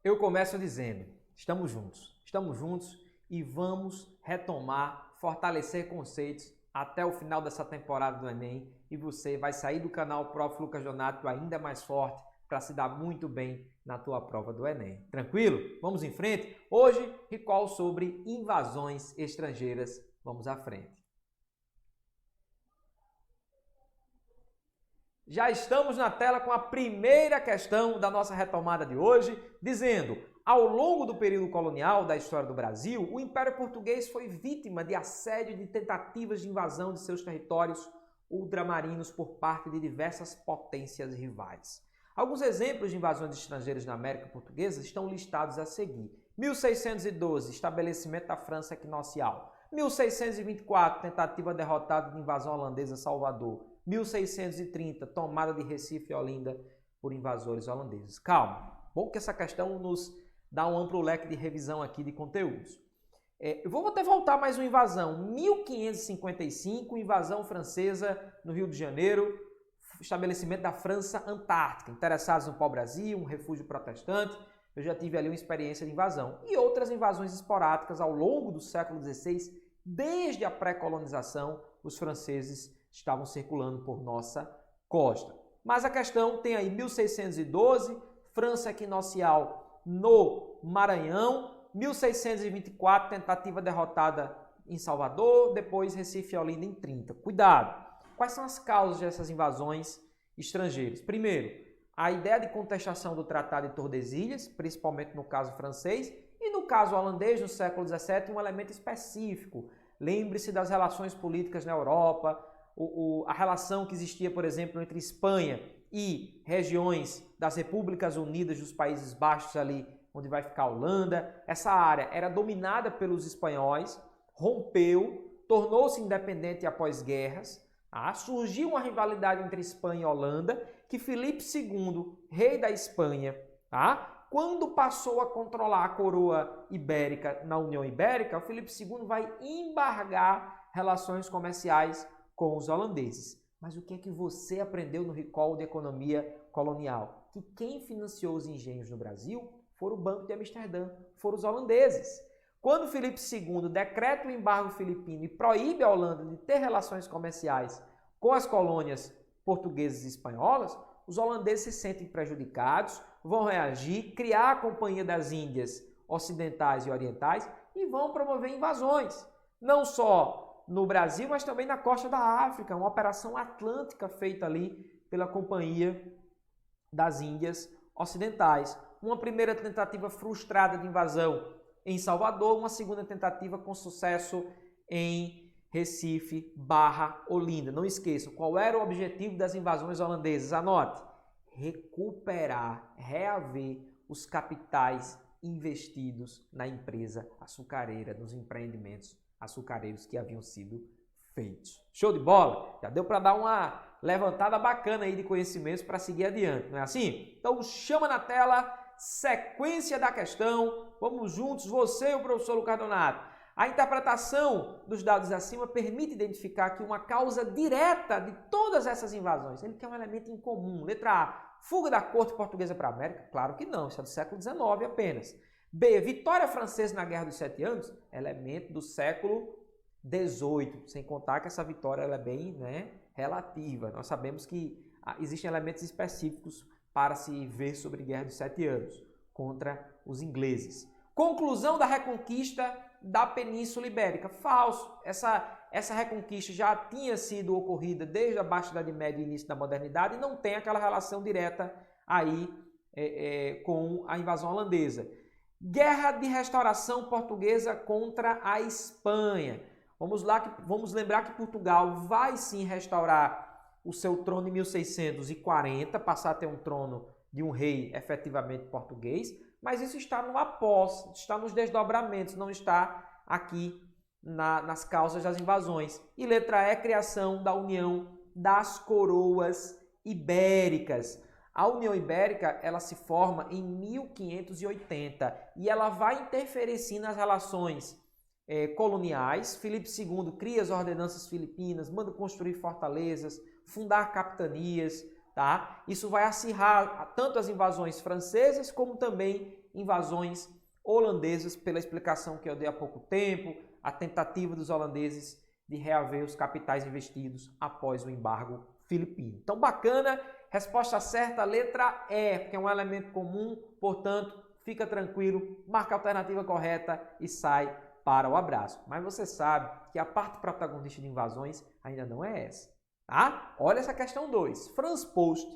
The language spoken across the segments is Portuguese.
Eu começo dizendo, estamos juntos e vamos retomar, fortalecer conceitos até o final dessa temporada do Enem e você vai sair do canal Prof. Lucas Donato ainda mais forte para se dar muito bem na tua prova do Enem. Tranquilo? Vamos em frente? Hoje, recall sobre invasões estrangeiras. Vamos à frente. Já estamos na tela com a primeira questão da nossa retomada de hoje, dizendo: ao longo do período colonial da história do Brasil, o Império Português foi vítima de assédio e de tentativas de invasão de seus territórios ultramarinos por parte de diversas potências rivais. Alguns exemplos de invasões estrangeiras na América Portuguesa estão listados a seguir. 1612, estabelecimento da França equinocial. 1624, tentativa derrotada de invasão holandesa a Salvador. 1630, tomada de Recife e Olinda por invasores holandeses. Calma, bom que essa questão nos dá um amplo leque de revisão aqui de conteúdos. Eu vou até voltar mais uma invasão. 1555, invasão francesa no Rio de Janeiro, estabelecimento da França Antártica. Interessados no pau-brasil, um refúgio protestante. Eu já tive ali uma experiência de invasão. E outras invasões esporádicas ao longo do século XVI, desde a pré-colonização, os franceses estavam circulando por nossa costa. Mas a questão tem aí 1612, França equinocial no Maranhão, 1624, tentativa derrotada em Salvador, depois Recife e Olinda em 30. Cuidado! Quais são as causas dessas invasões estrangeiras? Primeiro, a ideia de contestação do Tratado de Tordesilhas, principalmente no caso francês, e no caso holandês, no século XVII, um elemento específico. Lembre-se das relações políticas na Europa, a relação que existia, por exemplo, entre Espanha e regiões das Repúblicas Unidas dos Países Baixos ali, onde vai ficar a Holanda. Essa área era dominada pelos espanhóis, rompeu, tornou-se independente após guerras. Surgiu uma rivalidade entre Espanha e Holanda, que Filipe II, rei da Espanha, quando passou a controlar a coroa ibérica na União Ibérica, o Filipe II vai embargar relações comerciais com os holandeses. Mas o que é que você aprendeu no recall de economia colonial? Que quem financiou os engenhos no Brasil foram o Banco de Amsterdã, foram os holandeses. Quando Filipe II decreta o embargo filipino e proíbe a Holanda de ter relações comerciais com as colônias portuguesas e espanholas, os holandeses se sentem prejudicados, vão reagir, criar a Companhia das Índias Ocidentais e Orientais e vão promover invasões. Não só no Brasil, mas também na costa da África, uma operação atlântica feita ali pela Companhia das Índias Ocidentais. Uma primeira tentativa frustrada de invasão em Salvador, uma segunda tentativa com sucesso em Recife / Olinda. Não esqueçam, qual era o objetivo das invasões holandesas? Anote: recuperar, reaver os capitais investidos na empresa açucareira, nos empreendimentos açucareiros que haviam sido feitos. Show de bola? Já deu para dar uma levantada bacana aí de conhecimentos para seguir adiante, não é assim? Então chama na tela, sequência da questão, vamos juntos, você e o professor Lucas Donato. A interpretação dos dados acima permite identificar que uma causa direta de todas essas invasões, ele quer um elemento em comum. Letra A, fuga da corte portuguesa para a América? Claro que não, isso é do século XIX apenas. B, vitória francesa na Guerra dos 7 Anos? Elemento do século XVIII, sem contar que essa vitória ela é bem relativa. Nós sabemos que existem elementos específicos para se ver sobre a Guerra dos 7 Anos contra os ingleses. Conclusão da reconquista da Península Ibérica? Falso. Essa reconquista já tinha sido ocorrida desde a Baixa Idade Média e início da Modernidade e não tem aquela relação direta aí com a invasão holandesa. Guerra de Restauração Portuguesa contra a Espanha. Vamos lembrar que Portugal vai sim restaurar o seu trono em 1640, passar a ter um trono de um rei efetivamente português, mas isso está no após, está nos desdobramentos, não está aqui nas causas das invasões. E letra E, criação da União das Coroas Ibéricas. A União Ibérica ela se forma em 1580 e ela vai interferir sim nas relações coloniais. Filipe II cria as ordenanças filipinas, manda construir fortalezas, fundar capitanias, tá? Isso vai acirrar tanto as invasões francesas como também invasões holandesas, pela explicação que eu dei há pouco tempo, a tentativa dos holandeses de reaver os capitais investidos após o embargo filipino. Então, bacana, resposta certa, letra E, que é um elemento comum, portanto, fica tranquilo, marca a alternativa correta e sai para o abraço. Mas você sabe que a parte protagonista de invasões ainda não é essa, tá? Olha essa questão 2. Frans Post,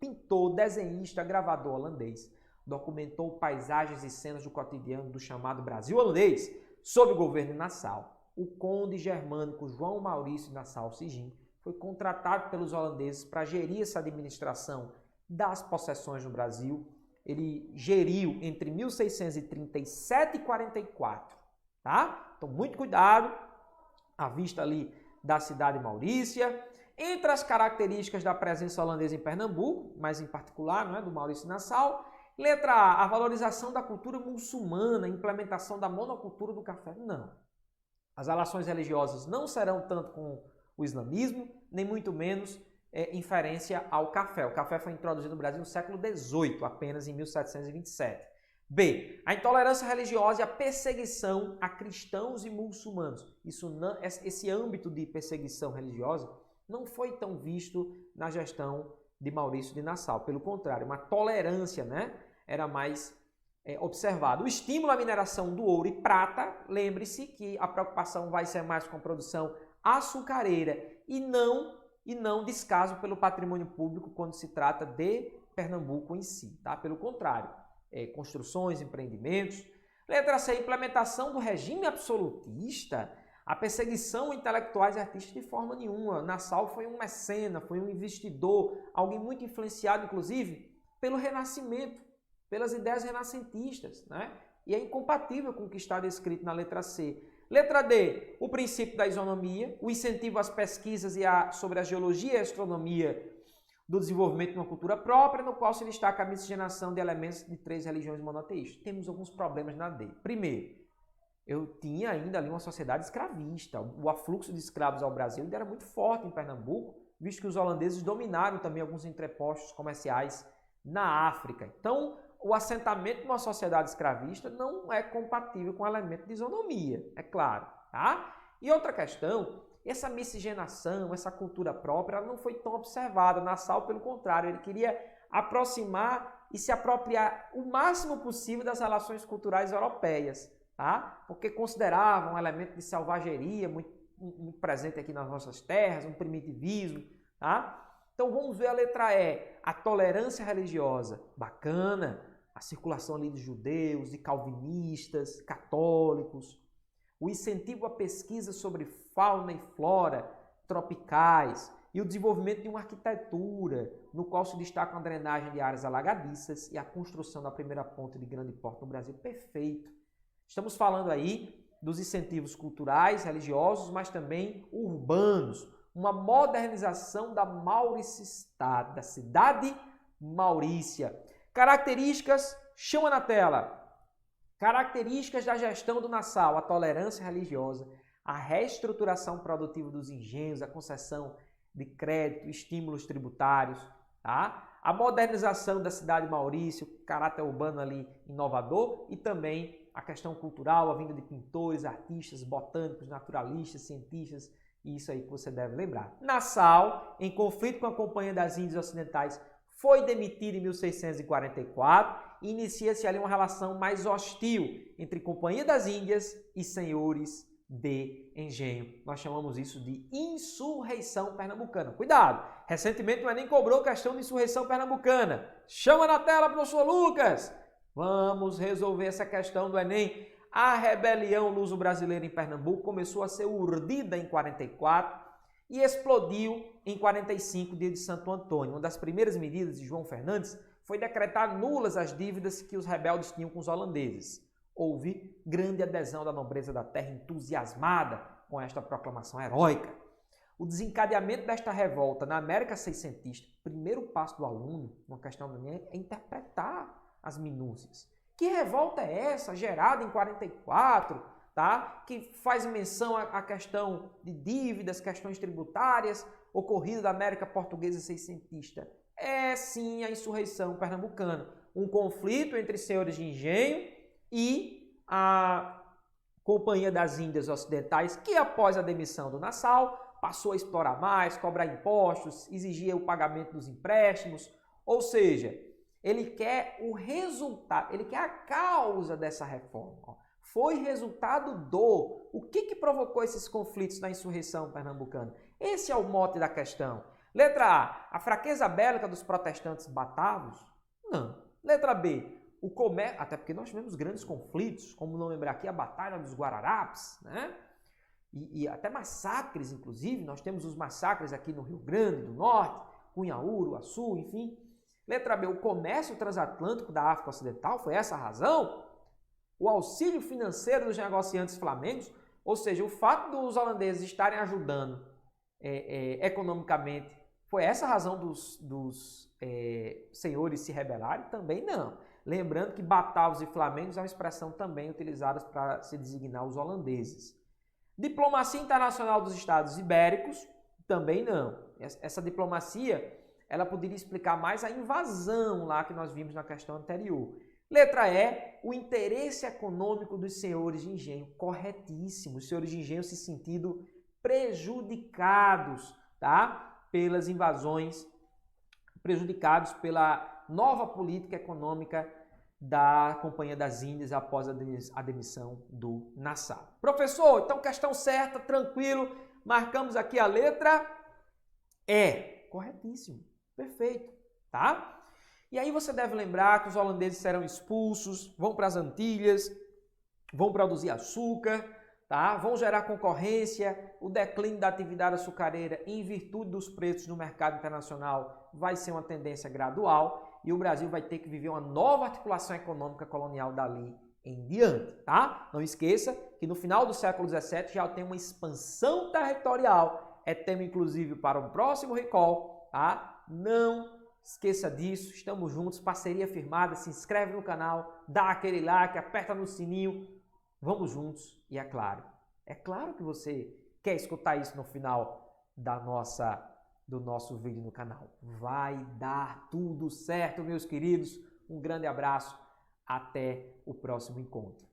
pintor, desenhista, gravador holandês, documentou paisagens e cenas do cotidiano do chamado Brasil holandês, sob o governo de Nassau. O conde germânico João Maurício de Nassau-Siegen foi contratado pelos holandeses para gerir essa administração das possessões no Brasil. Ele geriu entre 1637 e 44, tá? Então, muito cuidado, à vista ali da cidade Maurícia. Entre as características da presença holandesa em Pernambuco, mas em particular, não é, do Maurício de Nassau, letra A, a valorização da cultura muçulmana, a implementação da monocultura do café. Não. As relações religiosas não serão tanto com o islamismo, nem muito menos inferência ao café. O café foi introduzido no Brasil no século XVIII, apenas em 1727. B. A intolerância religiosa e a perseguição a cristãos e muçulmanos. Esse âmbito de perseguição religiosa não foi tão visto na gestão de Maurício de Nassau. Pelo contrário, uma tolerância, né, era mais observado. O estímulo à mineração do ouro e prata, lembre-se que a preocupação vai ser mais com a produção açucareira e não descaso pelo patrimônio público quando se trata de Pernambuco em si, tá? Pelo contrário, construções, empreendimentos. Letra C, implementação do regime absolutista, a perseguição a intelectuais e artistas de forma nenhuma. Nassau foi um mecena, foi um investidor, alguém muito influenciado, inclusive, pelo Renascimento, pelas ideias renascentistas, né? E é incompatível com o que está descrito na letra C. Letra D, o princípio da isonomia, o incentivo às pesquisas sobre a geologia e a astronomia do desenvolvimento de uma cultura própria, no qual se destaca a miscigenação de elementos de 3 religiões monoteístas. Temos alguns problemas na D. Primeiro, eu tinha ainda ali uma sociedade escravista. O afluxo de escravos ao Brasil ainda era muito forte em Pernambuco, visto que os holandeses dominaram também alguns entrepostos comerciais na África. Então, o assentamento de uma sociedade escravista não é compatível com o elemento de isonomia, é claro, tá? E outra questão, essa miscigenação, essa cultura própria, ela não foi tão observada. Nassau, pelo contrário, ele queria aproximar e se apropriar o máximo possível das relações culturais europeias, tá? Porque considerava um elemento de selvageria muito presente aqui nas nossas terras, um primitivismo, tá? Então vamos ver a letra E, a tolerância religiosa, bacana, a circulação ali de judeus, de calvinistas, católicos, o incentivo à pesquisa sobre fauna e flora tropicais e o desenvolvimento de uma arquitetura no qual se destaca a drenagem de áreas alagadiças e a construção da primeira ponte de grande porte no Brasil. Perfeito. Estamos falando aí dos incentivos culturais, religiosos, mas também urbanos, uma modernização da Mauricicidade, da cidade Maurícia. Características, chama na tela. Características da gestão do Nassau, a tolerância religiosa, a reestruturação produtiva dos engenhos, a concessão de crédito, estímulos tributários, tá? A modernização da cidade Maurício, caráter urbano ali inovador e também a questão cultural, a vinda de pintores, artistas, botânicos, naturalistas, cientistas, e isso aí que você deve lembrar. Nassau, em conflito com a Companhia das Índias Ocidentais, foi demitido em 1644 e inicia-se ali uma relação mais hostil entre Companhia das Índias e senhores de engenho. Nós chamamos isso de insurreição pernambucana. Cuidado! Recentemente o Enem cobrou questão de insurreição pernambucana. Chama na tela, professor Lucas! Vamos resolver essa questão do Enem. A rebelião luso-brasileira em Pernambuco começou a ser urdida em 44 e explodiu em 45, dia de Santo Antônio. Uma das primeiras medidas de João Fernandes foi decretar nulas as dívidas que os rebeldes tinham com os holandeses. Houve grande adesão da nobreza da terra entusiasmada com esta proclamação heróica. O desencadeamento desta revolta na América seiscentista, primeiro passo do aluno, uma questão do Enem, é interpretar as minúcias. Que revolta é essa, gerada em 44, tá? Que faz menção à questão de dívidas, questões tributárias, ocorrida da América portuguesa seiscentista? É sim a insurreição pernambucana, um conflito entre senhores de engenho e a Companhia das Índias Ocidentais, que após a demissão do Nassau, passou a explorar mais, cobrar impostos, exigia o pagamento dos empréstimos, ou seja, ele quer o resultado, ele quer a causa dessa reforma. Foi resultado do... O que provocou esses conflitos na insurreição pernambucana? Esse é o mote da questão. Letra A fraqueza bélica dos protestantes batavos? Não. Letra B, o comércio... Até porque nós tivemos grandes conflitos, como não lembrar aqui a Batalha dos Guararapes, né? E até massacres, inclusive. Nós temos os massacres aqui no Rio Grande do Norte, Cunhaú, Açu, enfim. Letra B, o comércio transatlântico da África Ocidental, foi essa a razão? O auxílio financeiro dos negociantes flamengos, ou seja, o fato dos holandeses estarem ajudando economicamente, foi essa a razão dos senhores se rebelarem? Também não. Lembrando que batavos e flamengos é uma expressão também utilizada para se designar os holandeses. Diplomacia internacional dos Estados Ibéricos? Também não. Essa diplomacia, ela poderia explicar mais a invasão lá que nós vimos na questão anterior. Letra E, o interesse econômico dos senhores de engenho. Corretíssimo. Os senhores de engenho se sentindo prejudicados, tá? Pelas invasões, prejudicados pela nova política econômica da Companhia das Índias após a demissão do Nassau. Professor, então questão certa, tranquilo. Marcamos aqui a letra E. Corretíssimo. Perfeito, tá? E aí você deve lembrar que os holandeses serão expulsos, vão para as Antilhas, vão produzir açúcar, tá? Vão gerar concorrência, o declínio da atividade açucareira em virtude dos preços no mercado internacional vai ser uma tendência gradual e o Brasil vai ter que viver uma nova articulação econômica colonial dali em diante, tá? Não esqueça que no final do século XVII já tem uma expansão territorial, é tema inclusive para um próximo recall, tá? Não esqueça disso, estamos juntos, parceria firmada, se inscreve no canal, dá aquele like, aperta no sininho, vamos juntos e é claro que você quer escutar isso no final do nosso vídeo no canal. Vai dar tudo certo, meus queridos, um grande abraço, até o próximo encontro.